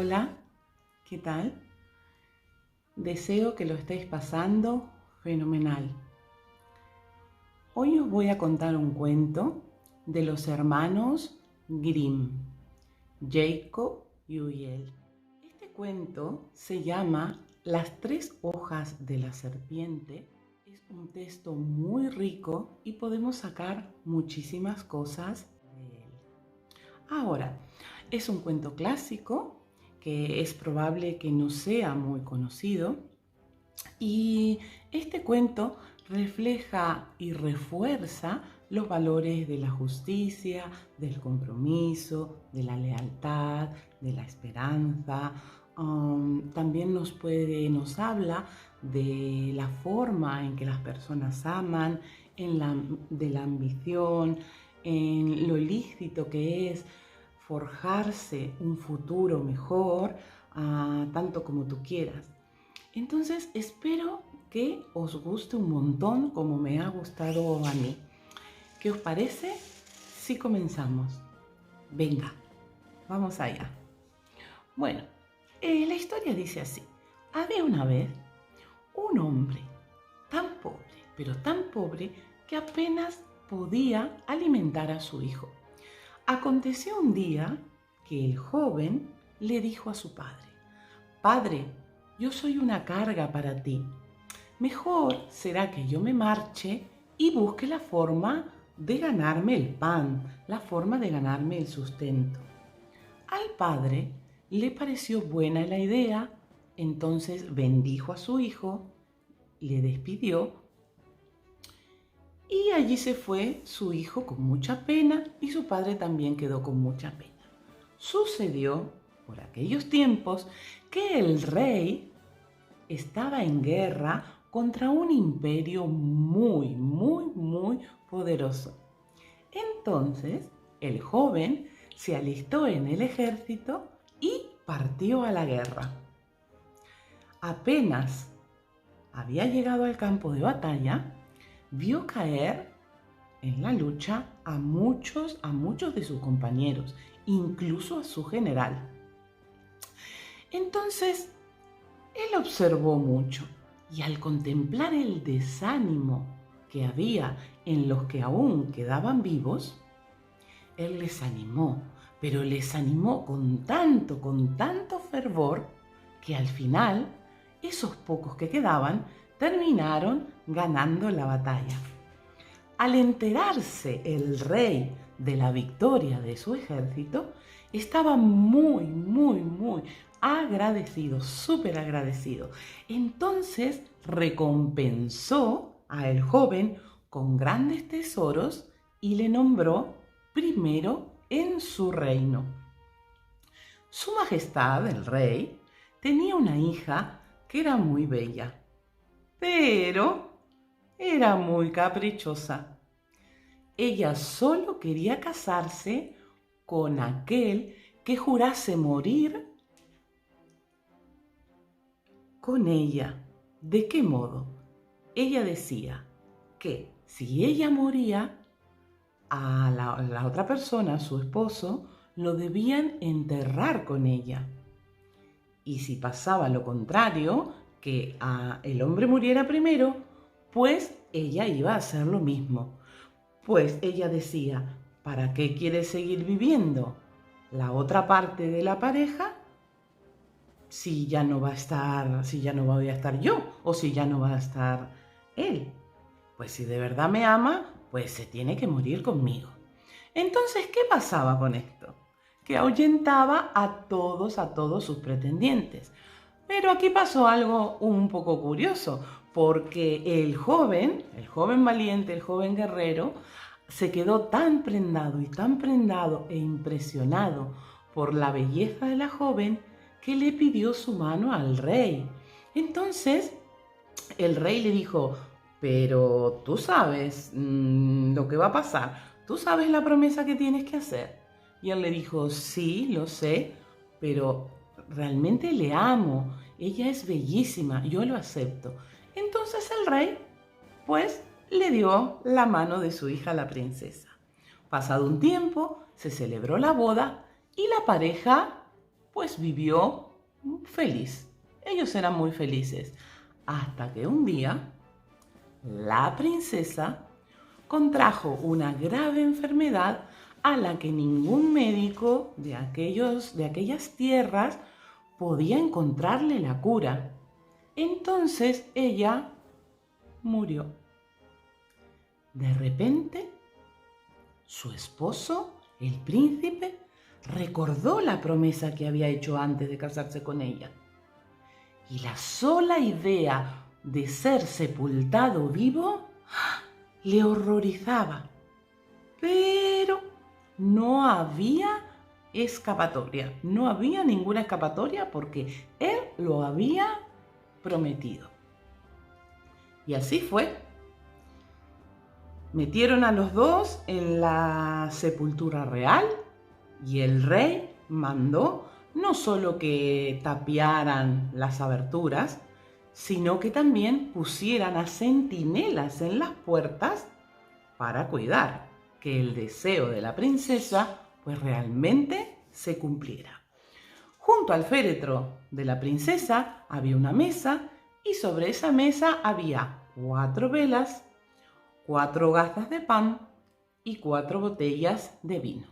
Hola, ¿qué tal? Deseo que lo estéis pasando fenomenal. Hoy os voy a contar un cuento de los hermanos Grimm, Jacob y Uriel. Este cuento se llama Las tres hojas de la serpiente. Es un texto muy rico y podemos sacar muchísimas cosas de él. Ahora, es un cuento clásico que es probable que no sea muy conocido y este cuento refleja y refuerza los valores de la justicia, del compromiso, de la lealtad, de la esperanza. También nos habla de la forma en que las personas aman, de la ambición, en lo lícito que es forjarse un futuro mejor, tanto como tú quieras. Entonces espero que os guste un montón como me ha gustado a mí. ¿Qué os parece si comenzamos? Venga, vamos allá. Bueno, la historia dice así. Había una vez un hombre tan pobre, pero tan pobre que apenas podía alimentar a su hijo. Aconteció un día que el joven le dijo a su padre: «Padre, yo soy una carga para ti. Mejor será que yo me marche y busque la forma de ganarme el pan, la forma de ganarme el sustento». Al padre le pareció buena la idea, entonces bendijo a su hijo, le despidió y allí se fue su hijo con mucha pena y su padre también quedó con mucha pena. Sucedió por aquellos tiempos que el rey estaba en guerra contra un imperio muy poderoso. Entonces, el joven se alistó en el ejército y partió a la guerra. Apenas había llegado al campo de batalla, vio caer en la lucha a muchos de sus compañeros, incluso a su general. Entonces, él observó mucho y al contemplar el desánimo que había en los que aún quedaban vivos, él les animó, pero les animó con tanto fervor, que al final esos pocos que quedaban terminaron ganando la batalla. Al enterarse el rey de la victoria de su ejército, estaba muy agradecido, súper agradecido. Entonces recompensó a el joven con grandes tesoros y le nombró primero en su reino. Su Majestad, el rey, tenía una hija que era muy bella, pero era muy caprichosa. Ella solo quería casarse con aquel que jurase morir con ella. ¿De qué modo? Ella decía que si ella moría, a la otra persona, a su esposo, lo debían enterrar con ella. Y si pasaba lo contrario, que el hombre muriera primero, pues ella iba a hacer lo mismo. Pues ella decía, ¿para qué quiere seguir viviendo la otra parte de la pareja si ya no va a estar, si ya no voy a estar yo o si ya no va a estar él? Pues si de verdad me ama, pues se tiene que morir conmigo. Entonces, ¿qué pasaba con esto? Que ahuyentaba a todos sus pretendientes. Pero aquí pasó algo un poco curioso, porque el joven valiente, el joven guerrero, se quedó tan prendado e impresionado por la belleza de la joven que le pidió su mano al rey. Entonces, el rey le dijo: «Pero tú sabes lo que va a pasar, tú sabes la promesa que tienes que hacer». Y él le dijo: «Sí, lo sé, pero realmente le amo, ella es bellísima, yo lo acepto». Entonces el rey, pues, le dio la mano de su hija, la princesa. Pasado un tiempo, se celebró la boda y la pareja, pues vivió feliz. Ellos eran muy felices, hasta que un día la princesa contrajo una grave enfermedad a la que ningún médico de aquellas tierras podía encontrarle la cura. Entonces ella murió. De repente, su esposo, el príncipe, recordó la promesa que había hecho antes de casarse con ella. Y la sola idea de ser sepultado vivo le horrorizaba. Pero no había escapatoria. No había ninguna escapatoria porque él lo había prometido. Y así fue. Metieron a los dos en la sepultura real y el rey mandó no solo que tapiaran las aberturas, sino que también pusieran a centinelas en las puertas para cuidar que el deseo de la princesa pues realmente se cumpliera. Junto al féretro de la princesa había una mesa y sobre esa mesa había 4 velas, 4 gazas de pan y 4 botellas de vino.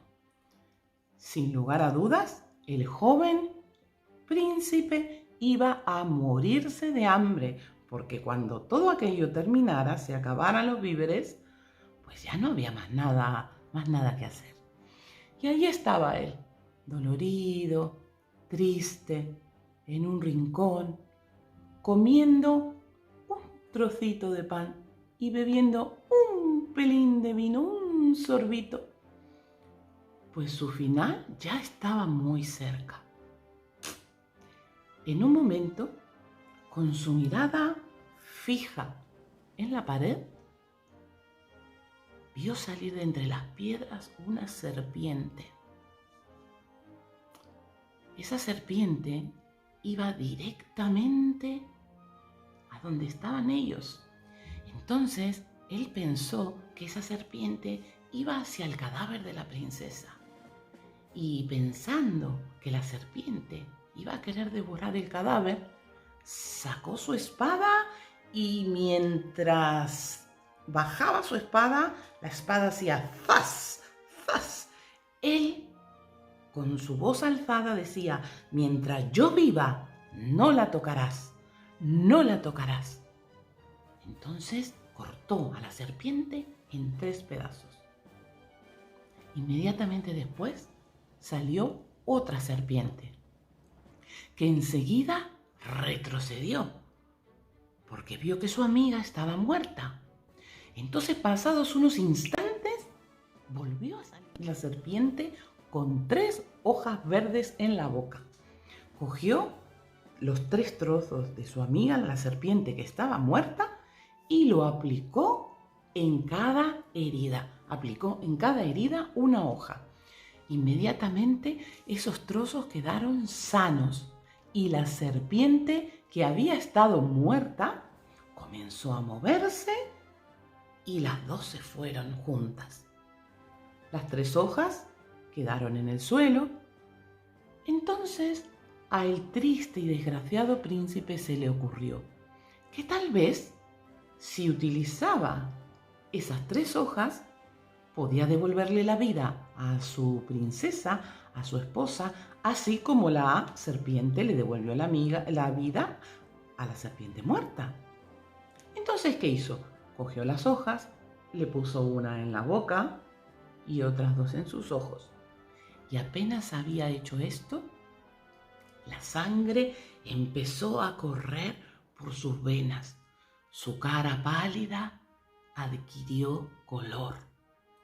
Sin lugar a dudas, el joven príncipe iba a morirse de hambre, porque cuando todo aquello terminara, se acabaran los víveres, pues ya no había más nada que hacer. Y allí estaba él, dolorido, triste, en un rincón, comiendo un trocito de pan y bebiendo un pelín de vino, un sorbito. Pues su final ya estaba muy cerca. En un momento, con su mirada fija en la pared, vio salir de entre las piedras una serpiente. Esa serpiente iba directamente a donde estaban ellos. Entonces, él pensó que esa serpiente iba hacia el cadáver de la princesa. Y pensando que la serpiente iba a querer devorar el cadáver, sacó su espada y mientras bajaba su espada, la espada hacía ¡zas! ¡Zas! Él, con su voz alzada, decía: mientras yo viva, no la tocarás, no la tocarás. Entonces cortó a la serpiente en 3 pedazos. Inmediatamente después salió otra serpiente, que enseguida retrocedió, porque vio que su amiga estaba muerta. Entonces, pasados unos instantes, volvió a salir la serpiente con 3 hojas verdes en la boca. Cogió los 3 trozos de su amiga, la serpiente que estaba muerta, y lo aplicó en cada herida. Aplicó en cada herida una hoja. Inmediatamente esos trozos quedaron sanos y la serpiente que había estado muerta comenzó a moverse y las 2 se fueron juntas. Las 3 hojas quedaron en el suelo. Entonces al triste y desgraciado príncipe se le ocurrió que tal vez si utilizaba esas 3 hojas podía devolverle la vida a su princesa, a su esposa, así como la serpiente le devolvió la vida a la serpiente muerta. Entonces, ¿qué hizo? Cogió las hojas, le puso una en la boca y otras 2 en sus ojos. Y apenas había hecho esto, la sangre empezó a correr por sus venas. Su cara pálida adquirió color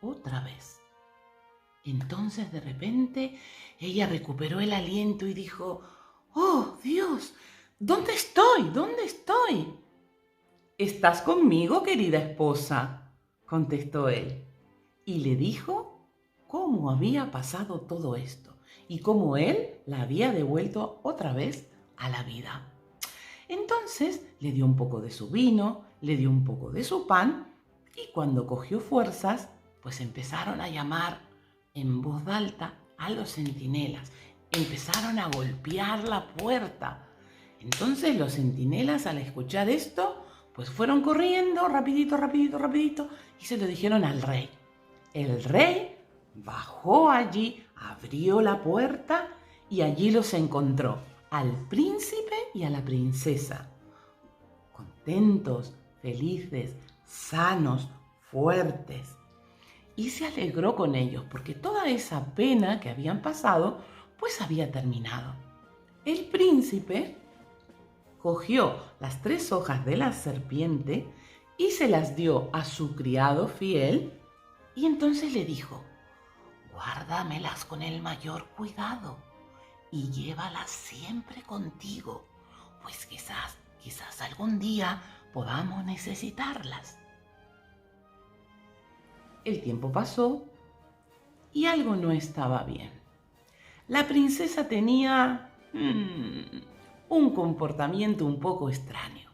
otra vez. Entonces de repente ella recuperó el aliento y dijo: ¡Oh, Dios! ¿Dónde estoy? ¿Dónde estoy? ¿Estás conmigo, querida esposa?, contestó él. Y le dijo cómo había pasado todo esto y cómo él la había devuelto otra vez a la vida. Entonces le dio un poco de su vino, le dio un poco de su pan y cuando cogió fuerzas, pues empezaron a llamar en voz alta a los centinelas. empezaron a golpear la puerta. Entonces los centinelas, al escuchar esto, pues fueron corriendo rapidito, rapidito, rapidito y se lo dijeron al rey. El rey bajó allí, abrió la puerta y allí los encontró, al príncipe y a la princesa, contentos, felices, sanos, fuertes. Y se alegró con ellos porque toda esa pena que habían pasado, pues había terminado. El príncipe cogió las 3 hojas de la serpiente y se las dio a su criado fiel y entonces le dijo: guárdamelas con el mayor cuidado y llévalas siempre contigo, pues quizás algún día podamos necesitarlas. El tiempo pasó y algo no estaba bien. La princesa tenía un comportamiento un poco extraño.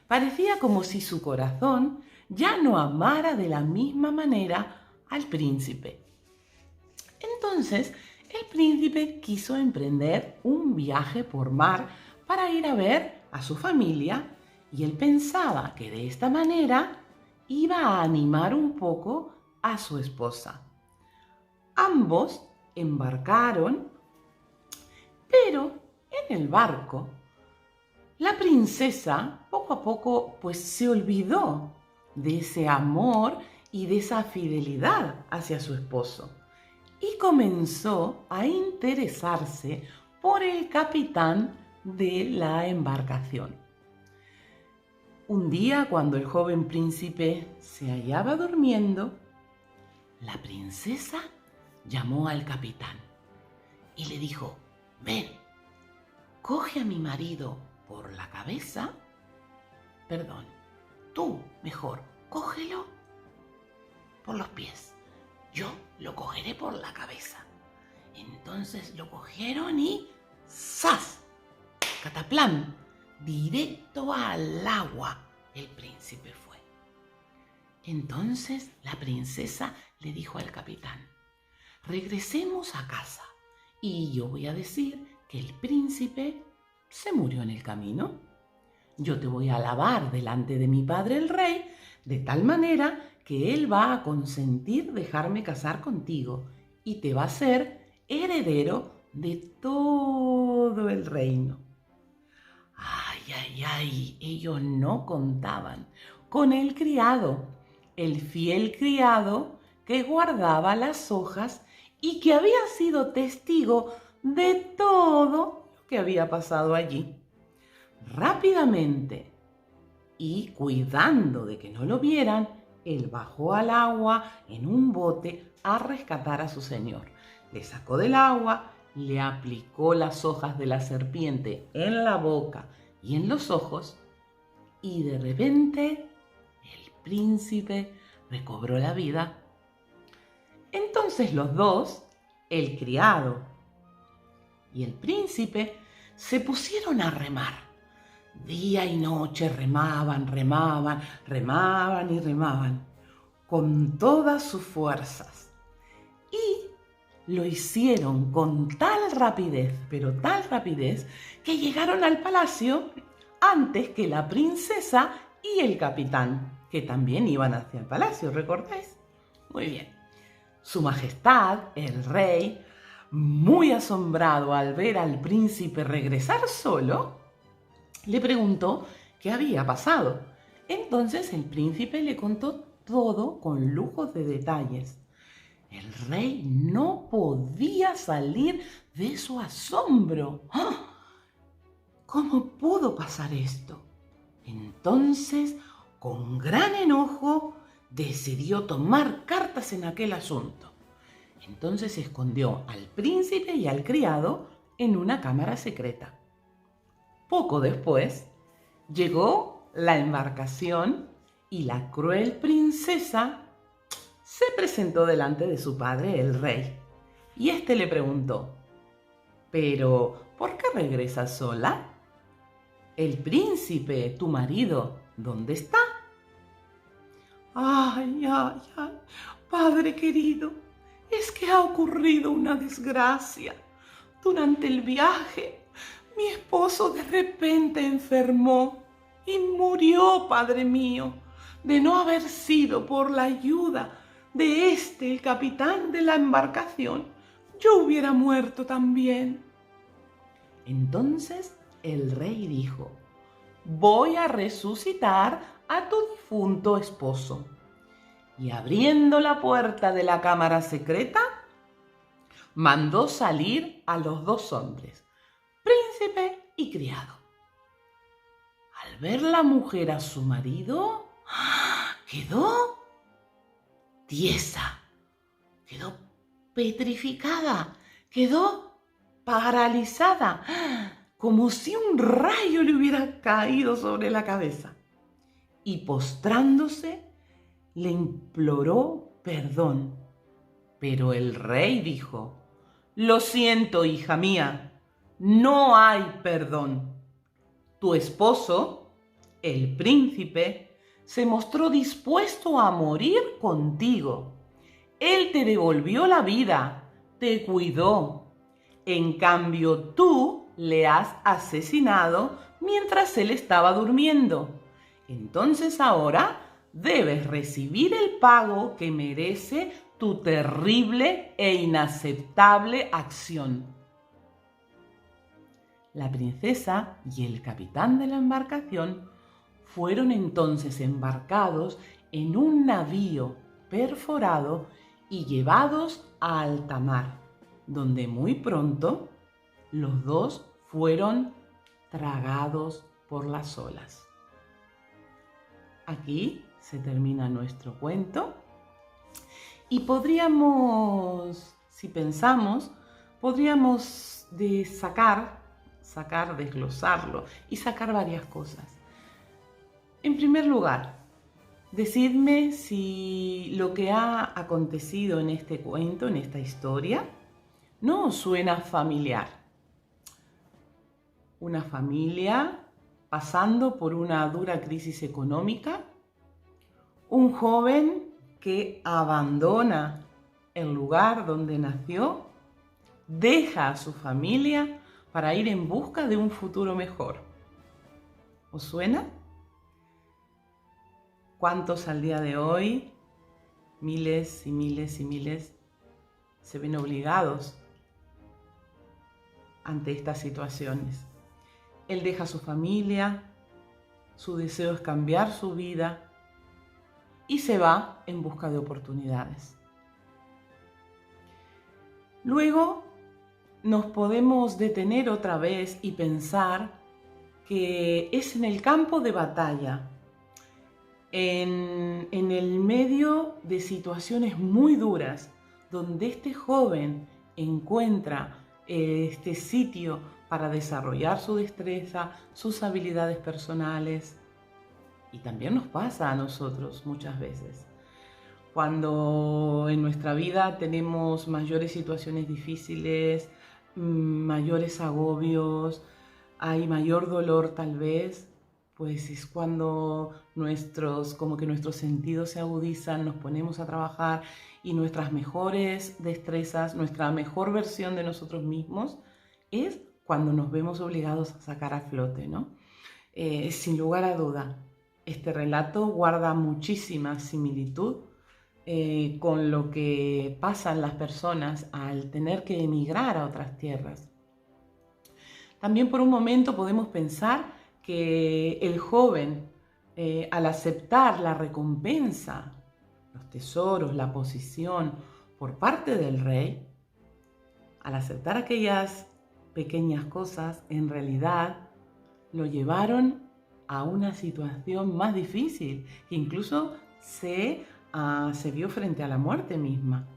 Parecía como si su corazón ya no amara de la misma manera al príncipe. Entonces, el príncipe quiso emprender un viaje por mar para ir a ver a su familia y él pensaba que de esta manera iba a animar un poco a su esposa. Ambos embarcaron, pero en el barco la princesa poco a poco pues se olvidó de ese amor y de esa fidelidad hacia su esposo y comenzó a interesarse por el capitán de la embarcación. Un día, cuando el joven príncipe se hallaba durmiendo, la princesa llamó al capitán y le dijo: ven, coge a mi marido por la cabeza, perdón, tú mejor, cógelo por los pies, yo lo cogeré por la cabeza. Entonces lo cogieron y ¡zas! Cataplán, directo al agua el príncipe fue. Entonces la princesa le dijo al capitán: regresemos a casa y yo voy a decir que el príncipe se murió en el camino. Yo te voy a alabar delante de mi padre el rey, de tal manera que él va a consentir dejarme casar contigo y te va a ser heredero de todo el reino. Ay, ay, ay, ellos no contaban con el criado, el fiel criado que guardaba las hojas y que había sido testigo de todo lo que había pasado allí. Rápidamente y cuidando de que no lo vieran, él bajó al agua en un bote a rescatar a su señor. Le sacó del agua, le aplicó las hojas de la serpiente en la boca y en los ojos y de repente el príncipe recobró la vida. Entonces los dos, el criado y el príncipe, se pusieron a remar. Día y noche remaban, remaban, remaban y remaban, con todas sus fuerzas. Y lo hicieron con tal rapidez, pero tal rapidez, que llegaron al palacio antes que la princesa y el capitán, que también iban hacia el palacio, ¿recordáis? Muy bien. Su Majestad, el rey, muy asombrado al ver al príncipe regresar solo, le preguntó qué había pasado. Entonces el príncipe le contó todo con lujos de detalles. El rey no podía salir de su asombro. ¡Ah! ¿Cómo pudo pasar esto? Entonces, con gran enojo, decidió tomar cartas en aquel asunto. Entonces escondió al príncipe y al criado en una cámara secreta. Poco después, llegó la embarcación y la cruel princesa se presentó delante de su padre, el rey. Y éste le preguntó: ¿pero por qué regresas sola? El príncipe, tu marido, ¿dónde está? Ay, ay, ay, padre querido, es que ha ocurrido una desgracia. Durante el viaje, mi esposo de repente enfermó y murió, Padre mío. De no haber sido por la ayuda de el capitán de la embarcación, yo hubiera muerto también. Entonces el rey dijo: voy a resucitar a tu difunto esposo. Y abriendo la puerta de la cámara secreta, mandó salir a los dos hombres, príncipe y criado. Al ver la mujer a su marido, quedó tiesa, quedó petrificada, quedó paralizada, como si un rayo le hubiera caído sobre la cabeza. Y postrándose, le imploró perdón. Pero el rey dijo: lo siento, hija mía, no hay perdón. Tu esposo, el príncipe, se mostró dispuesto a morir contigo. Él te devolvió la vida, te cuidó. En cambio, tú le has asesinado mientras él estaba durmiendo. Entonces ahora debes recibir el pago que merece tu terrible e inaceptable acción. La princesa y el capitán de la embarcación fueron entonces embarcados en un navío perforado y llevados a alta mar, donde muy pronto los dos fueron tragados por las olas. Aquí se termina nuestro cuento y podríamos, si pensamos, podríamos desglosarlo y sacar varias cosas. En primer lugar, decidme si lo que ha acontecido en este cuento, en esta historia, no os suena familiar. Una familia pasando por una dura crisis económica, un joven que abandona el lugar donde nació, deja a su familia para ir en busca de un futuro mejor. ¿Os suena? ¿Cuántos al día de hoy, miles y miles y miles, se ven obligados ante estas situaciones? Él deja a su familia, su deseo es cambiar su vida y se va en busca de oportunidades. Luego nos podemos detener otra vez y pensar que es en el campo de batalla, en el medio de situaciones muy duras, donde este joven encuentra este sitio para desarrollar su destreza, sus habilidades personales. Y también nos pasa a nosotros muchas veces. Cuando en nuestra vida tenemos mayores situaciones difíciles, mayores agobios, hay mayor dolor tal vez, pues es cuando nuestros sentidos se agudizan, nos ponemos a trabajar y nuestras mejores destrezas, nuestra mejor versión de nosotros mismos es cuando nos vemos obligados a sacar a flote, ¿no? Sin lugar a duda, este relato guarda muchísima similitud con lo que pasan las personas al tener que emigrar a otras tierras. También por un momento podemos pensar que el joven, al aceptar la recompensa, los tesoros, la posición por parte del rey, al aceptar aquellas pequeñas cosas, en realidad lo llevaron a una situación más difícil, que incluso se vio frente a la muerte misma.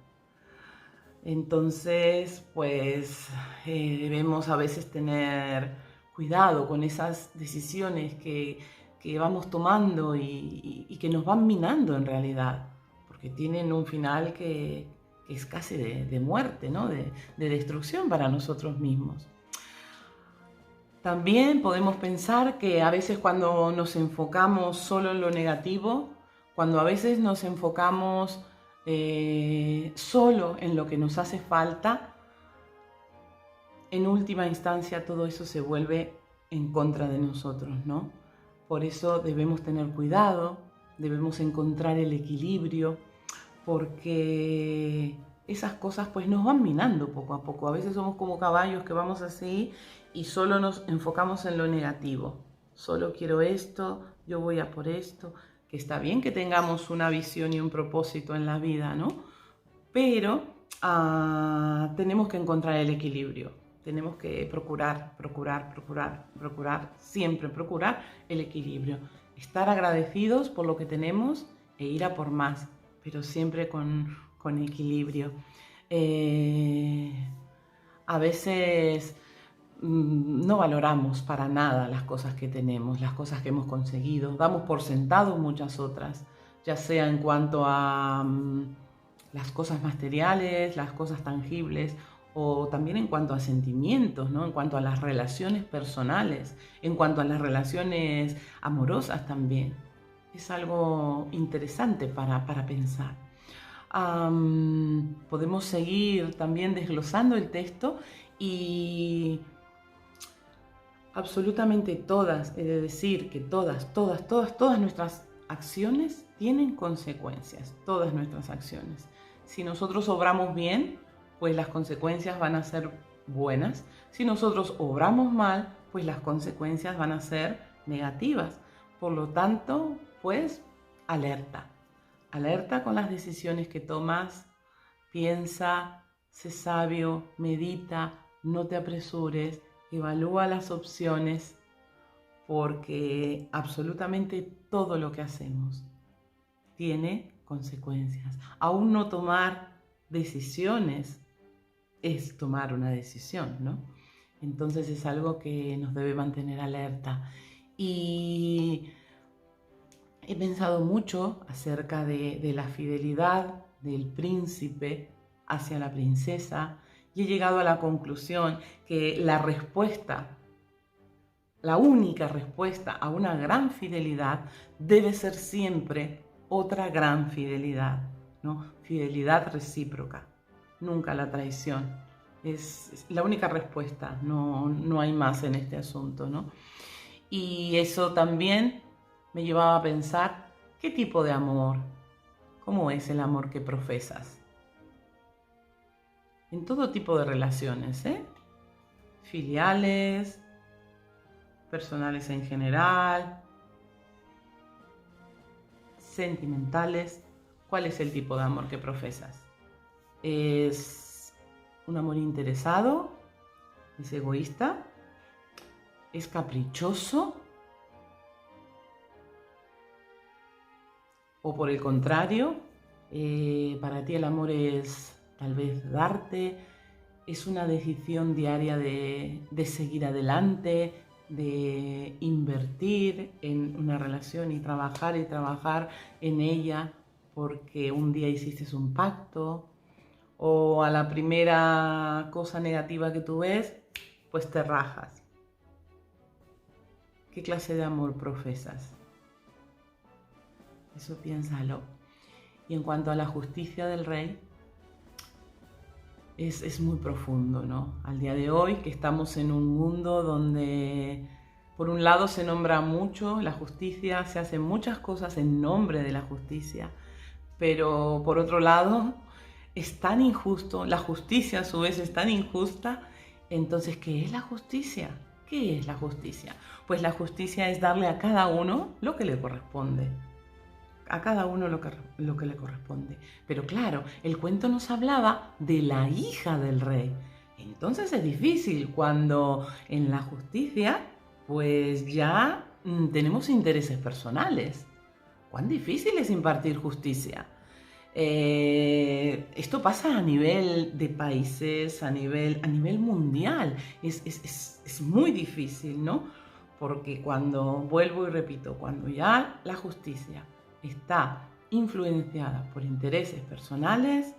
Entonces, pues debemos a veces tener cuidado con esas decisiones que vamos tomando y que nos van minando en realidad, porque tienen un final que es casi de muerte, ¿no? De destrucción para nosotros mismos. También podemos pensar que a veces cuando nos enfocamos solo en lo negativo, cuando a veces nos enfocamos solo en lo que nos hace falta, en última instancia todo eso se vuelve en contra de nosotros, ¿no? Por eso debemos tener cuidado, debemos encontrar el equilibrio, porque esas cosas pues nos van minando poco a poco. A veces somos como caballos que vamos así y solo nos enfocamos en lo negativo. Solo quiero esto, yo voy a por esto, que está bien que tengamos una visión y un propósito en la vida, ¿no? Pero tenemos que encontrar el equilibrio. Tenemos que procurar, siempre procurar el equilibrio. Estar agradecidos por lo que tenemos e ir a por más, pero siempre con equilibrio. A veces no valoramos para nada las cosas que tenemos, las cosas que hemos conseguido. Damos por sentado muchas otras, ya sea en cuanto a las cosas materiales, las cosas tangibles, o también en cuanto a sentimientos, ¿no? En cuanto a las relaciones personales, en cuanto a las relaciones amorosas también. Es algo interesante para pensar. Podemos seguir también desglosando el texto y absolutamente todas, es decir, que todas nuestras acciones tienen consecuencias, todas nuestras acciones. Si nosotros obramos bien, pues las consecuencias van a ser buenas. Si nosotros obramos mal, pues las consecuencias van a ser negativas. Por lo tanto, pues alerta. Alerta con las decisiones que tomas. Piensa, sé sabio, medita, no te apresures, evalúa las opciones, porque absolutamente todo lo que hacemos tiene consecuencias. Aún no tomar decisiones es tomar una decisión, ¿no? Entonces es algo que nos debe mantener alerta. Y he pensado mucho acerca de la fidelidad del príncipe hacia la princesa y he llegado a la conclusión que la respuesta, la única respuesta a una gran fidelidad debe ser siempre otra gran fidelidad, ¿no? Fidelidad recíproca, nunca la traición. Es la única respuesta, no hay más en este asunto, ¿no? Y eso también me llevaba a pensar, ¿qué tipo de amor? ¿Cómo es el amor que profesas? En todo tipo de relaciones, filiales, personales en general, sentimentales. ¿Cuál es el tipo de amor que profesas? ¿Es un amor interesado? ¿Es egoísta? ¿Es caprichoso? ¿O por el contrario, para ti el amor es tal vez darte, es una decisión diaria de seguir adelante, de invertir en una relación y trabajar en ella porque un día hiciste un pacto, o a la primera cosa negativa que tú ves, pues te rajas? ¿Qué clase de amor profesas? Eso piénsalo. Y en cuanto a la justicia del rey, es muy profundo, ¿no? Al día de hoy, que estamos en un mundo donde por un lado se nombra mucho la justicia, se hacen muchas cosas en nombre de la justicia, pero por otro lado es tan injusto, la justicia a su vez es tan injusta. Entonces, ¿qué es la justicia? ¿Qué es la justicia? Pues la justicia es darle a cada uno lo que le corresponde. A cada uno lo que le corresponde. Pero claro, el cuento nos hablaba de la hija del rey. Entonces es difícil cuando en la justicia pues ya tenemos intereses personales. ¿Cuán difícil es impartir justicia? Esto pasa a nivel de países, a nivel mundial. Es muy difícil, ¿no? Porque vuelvo y repito, cuando ya la justicia está influenciada por intereses personales,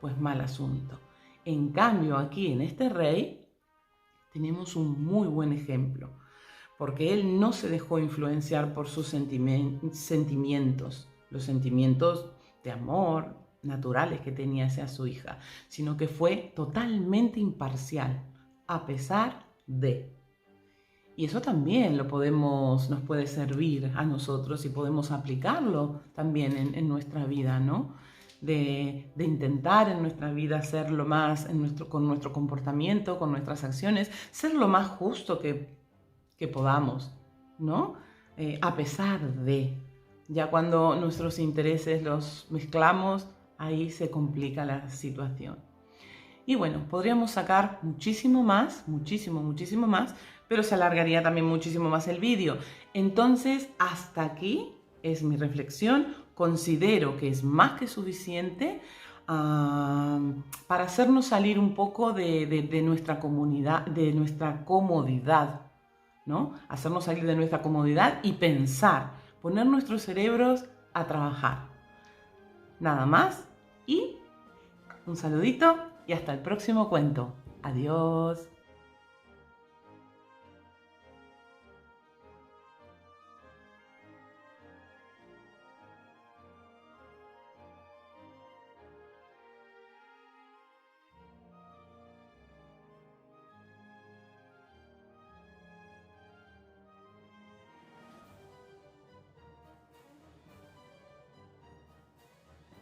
pues mal asunto. En cambio, aquí en este rey tenemos un muy buen ejemplo, porque él no se dejó influenciar por sus sentimientos, los sentimientos de amor naturales que tenía hacia su hija, sino que fue totalmente imparcial, a pesar de. Y eso también nos puede servir a nosotros y podemos aplicarlo también en nuestra vida, ¿no? De intentar en nuestra vida ser lo más, con nuestro comportamiento, con nuestras acciones, ser lo más justo que podamos, ¿no? A pesar de. Ya cuando nuestros intereses los mezclamos, ahí se complica la situación. Y bueno, podríamos sacar muchísimo más, muchísimo más, pero se alargaría también muchísimo más el vídeo. Entonces, hasta aquí es mi reflexión. Considero que es más que suficiente para hacernos salir un poco de nuestra comunidad, de nuestra comodidad, ¿no? Hacernos salir de nuestra comodidad y pensar, poner nuestros cerebros a trabajar. Nada más y un saludito y hasta el próximo cuento. Adiós.